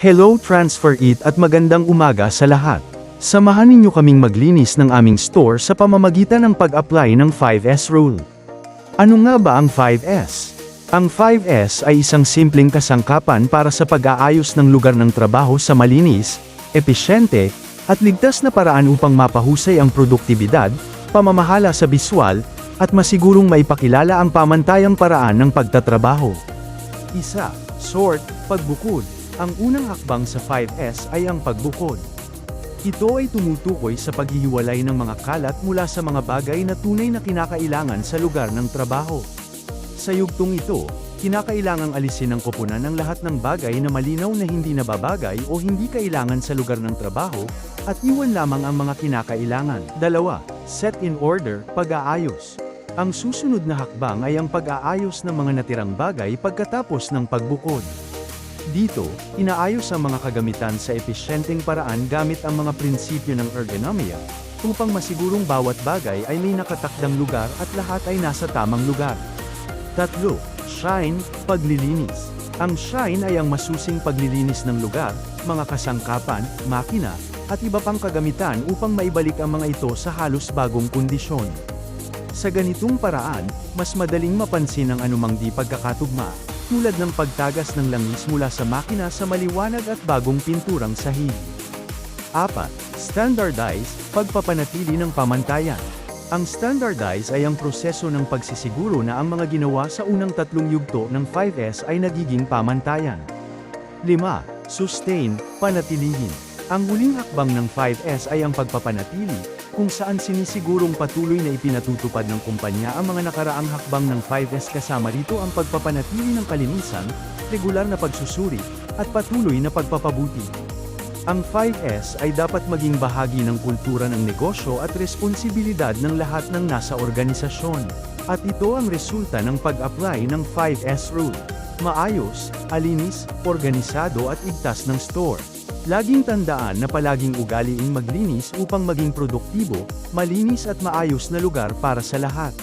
Hello Transfer It at magandang umaga sa lahat. Samahan ninyo kaming maglinis ng aming store sa pamamagitan ng pag-apply ng 5S Rule. Ano nga ba ang 5S? Ang 5S ay isang simpleng kasangkapan para sa pag-aayos ng lugar ng trabaho sa malinis, epesyente, at ligtas na paraan upang mapahusay ang produktibidad, pamamahala sa biswal, at masigurong maipakilala ang pamantayang paraan ng pagtatrabaho. Isa, sort, pagbukod. Ang unang hakbang sa 5S ay ang pagbukod. Ito ay tumutukoy sa paghihiwalay ng mga kalat mula sa mga bagay na tunay na kinakailangan sa lugar ng trabaho. Sa yugtong ito, kinakailangang alisin ng koponan ang lahat ng bagay na malinaw na hindi nababagay o hindi kailangan sa lugar ng trabaho, at iwan lamang ang mga kinakailangan. 2. Set in order, pag-aayos. Ang susunod na hakbang ay ang pag-aayos ng mga natirang bagay pagkatapos ng pagbukod. Dito, inaayos ang mga kagamitan sa epesyenteng paraan gamit ang mga prinsipyo ng ergonomia, upang masigurong bawat bagay ay may nakatakdang lugar at lahat ay nasa tamang lugar. 3. Shine, paglilinis. Ang shine ay ang masusing paglilinis ng lugar, mga kasangkapan, makina, at iba pang kagamitan upang maibalik ang mga ito sa halos bagong kondisyon. Sa ganitong paraan, mas madaling mapansin ang anumang di pagkakatugma, tulad ng pagtagas ng langis mula sa makina sa maliwanag at bagong pinturang sahig. 4. Standardize, pagpapanatili ng pamantayan. Ang standardize ay ang proseso ng pagsisiguro na ang mga ginawa sa unang tatlong yugto ng 5S ay nagiging pamantayan. 5. Sustain, panatilihin. Ang huling hakbang ng 5S ay ang pagpapanatili, kung saan sinisigurong patuloy na ipinatutupad ng kumpanya ang mga nakaraang hakbang ng 5S, kasama rito ang pagpapanatili ng kalinisan, regular na pagsusuri, at patuloy na pagpapabuti. Ang 5S ay dapat maging bahagi ng kultura ng negosyo at responsibilidad ng lahat ng nasa organisasyon. At ito ang resulta ng pag-apply ng 5S Rule. Maayos, alinis, organisado at igtas ng store. Laging tandaan na palaging ugaliing maglinis upang maging produktibo, malinis at maayos na lugar para sa lahat.